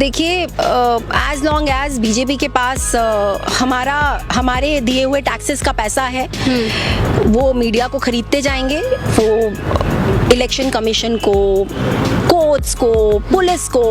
देखिए, as long as BJP के पास हमारे दिए हुए टैक्सेस का पैसा है, वो मीडिया को खरीदते जाएंगे, वो इलेक्शन कमीशन को, कोर्ट्स को, पुलिस को,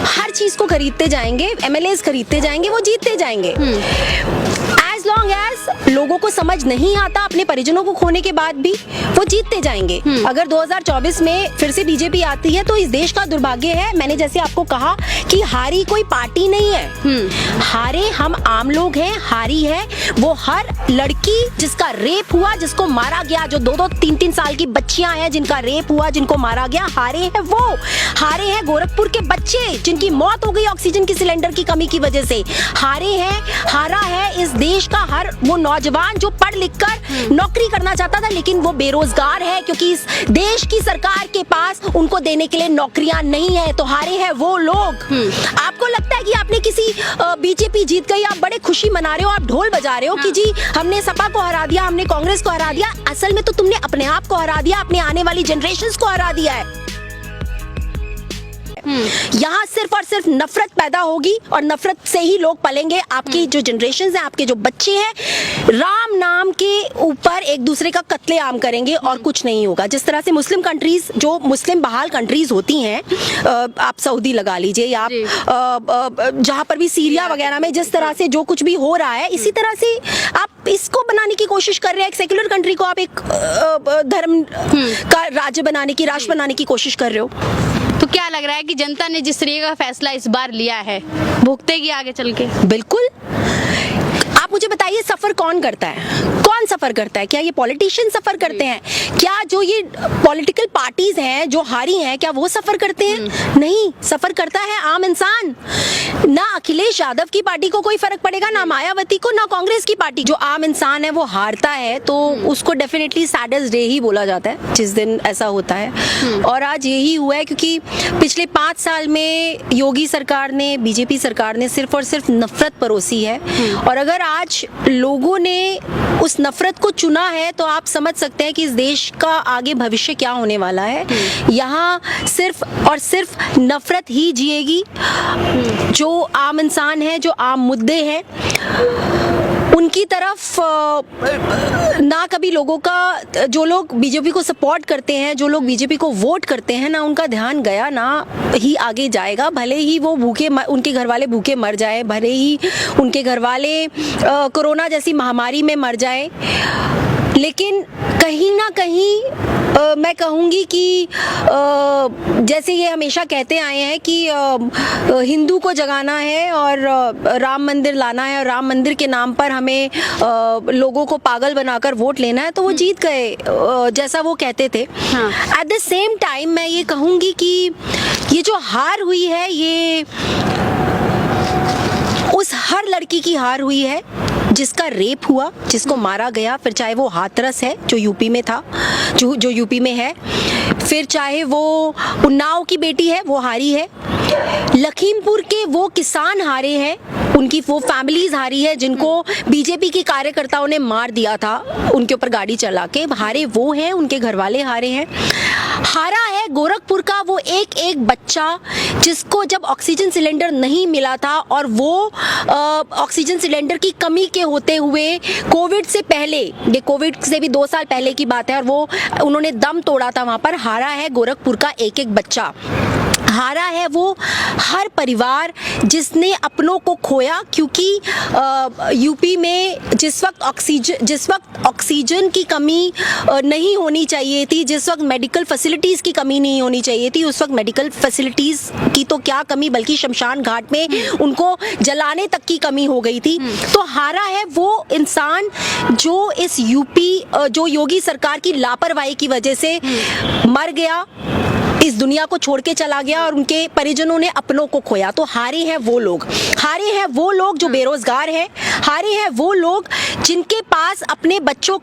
हर चीज को खरीदते जाएंगे, एमएलएस खरीदते जाएंगे, वो जीतते जाएंगे। एज लॉन्ग एज लोगों को समझ नहीं आता अपने परिजनों को खोने के बाद भी, वो जीतते जाएंगे। अगर 2024 में फिर से बीजेपी आती है तो इस देश का दुर्भाग्य है। मैंने जैसे आपको कहा कि हारी कोई पार्टी नहीं है, हारे हम आम लोग हैं। हारी है वो हर लड़की जिसका रेप हुआ, जिसको मारा गया, जो 2-2, 3-3 साल की बच्चियां हैं जिनका रेप हुआ, जिनको मारा गया, हारे हैं वो। हारे हैं गोरखपुर के बच्चे जिनकी मौत हो गई ऑक्सीजन की सिलेंडर की कमी की वजह से। हारे हैं, हारा है इस देश का हर वो नौजवान जो पढ़ लिख कर नौकरी करना चाहता था लेकिन वो बेरोजगार है क्योंकि इस देश की सरकार के पास उनको देने के लिए नौकरियां नहीं है। तो हारे हैं वो लोग। आपको लगता है कि आपने किसी बीजेपी जीत गई, आप बड़े खुशी मना रहे हो, आप ढोल बजा रहे हो कि जी हमने सपा को हरा दिया, हमने कांग्रेस को हरा दिया। असल में तो तुमने अपने आप को हरा दिया, अपने आने वाली जनरेशंस को हरा दिया है। यहाँ सिर्फ और सिर्फ नफरत पैदा होगी और नफरत से ही लोग पलेंगे। आपकी जो जनरेशन है, आपके जो बच्चे हैं, राम नाम के ऊपर एक दूसरे का कत्लेआम करेंगे और कुछ नहीं होगा। जिस तरह से मुस्लिम कंट्रीज, जो मुस्लिम बहाल कंट्रीज होती हैं, आप सऊदी लगा लीजिए या आप जहाँ पर भी सीरिया वगैरह में जिस तरह से जो कुछ भी हो रहा है, इसी तरह से आप इसको बनाने की कोशिश कर रहे हैं। एक सेक्युलर कंट्री को आप एक धर्म का राज्य बनाने की, राष्ट्र बनाने की कोशिश कर रहे हो। तो क्या लग रहा है कि जनता ने जिस तरीके का फैसला इस बार लिया है, भुगतेगी आगे चल के? बिल्कुल। आप मुझे बताइए, सफर कौन करता है? कौन सफर करता है? क्या ये पॉलिटिशियन सफर करते हैं? क्या जो ये पॉलिटिकल पार्टीज हैं जो हारी हैं, क्या वो सफर करते हैं? नहीं, सफर करता है आम इंसान। ना अखिलेश यादव की पार्टी को कोई फर्क पड़ेगा, ना मायावती को, ना कांग्रेस की पार्टी। जो आम इंसान है वो हारता है तो उसको डेफिनेटली सैडेस्ट डे ही बोला जाता है जिस दिन ऐसा होता है। और आज यही हुआ है क्योंकि पिछले 5 साल में योगी सरकार ने, बीजेपी सरकार ने सिर्फ और सिर्फ नफरत परोसी है। और अगर आज लोगों ने उस नफरत को चुना है तो आप समझ सकते हैं कि इस देश का आगे भविष्य क्या होने वाला है। यहाँ सिर्फ और सिर्फ नफरत ही जिएगी। जो आम इंसान है, जो आम मुद्दे हैं, उनकी तरफ ना कभी लोगों का, जो लोग बीजेपी को सपोर्ट करते हैं, जो लोग बीजेपी को वोट करते हैं, ना उनका ध्यान गया, ना ही आगे जाएगा। भले ही वो उनके घर वाले भूखे मर जाए, भले ही उनके घर वाले कोरोना जैसी महामारी में मर जाए, लेकिन कहीं ना कहीं मैं कहूँगी कि जैसे ये हमेशा कहते आए हैं कि हिंदू को जगाना है और राम मंदिर लाना है और राम मंदिर के नाम पर हमें लोगों को पागल बनाकर वोट लेना है, तो वो जीत गए, जैसा वो कहते थे। एट द सेम टाइम मैं ये कहूँगी कि ये जो हार हुई है, ये उस हर लड़की की हार हुई है जिसका रेप हुआ, जिसको मारा गया, फिर चाहे वो हाथरस है जो यूपी में था, जो यूपी में है, फिर चाहे वो उन्नाव की बेटी है वो हारी है, लखीमपुर के वो किसान हारे हैं, उनकी वो फैमिलीज हारी है जिनको बीजेपी के कार्यकर्ताओं ने मार दिया था उनके ऊपर गाड़ी चला के, हारे वो हैं, उनके घर वाले हारे हैं। हारा है गोरखपुर का वो एक एक बच्चा जिसको जब ऑक्सीजन सिलेंडर नहीं मिला था और वो ऑक्सीजन सिलेंडर की कमी के होते हुए कोविड से पहले, ये कोविड से भी 2 साल पहले की बात है, और वो उन्होंने दम तोड़ा था वहाँ पर। हारा है गोरखपुर का एक एक बच्चा। हारा है वो हर परिवार जिसने अपनों को खोया, क्योंकि यूपी में जिस वक्त ऑक्सीजन की कमी नहीं होनी चाहिए थी, जिस वक्त मेडिकल फैसिलिटीज़ की कमी नहीं होनी चाहिए थी, उस वक्त मेडिकल फैसिलिटीज़ की तो क्या कमी, बल्कि शमशान घाट में उनको जलाने तक की कमी हो गई थी। तो हारा है वो इंसान जो इस जो योगी सरकार की लापरवाही की वजह से मर गया, इस दुनिया को छोड़ के चला गया और उनके परिजनों ने अपनों को खोया। तो हारे हैं वो लोग, हारे हैं वो लोग जो बेरोजगार हैं, हारे हैं वो लोग जिनके पास अपने बच्चों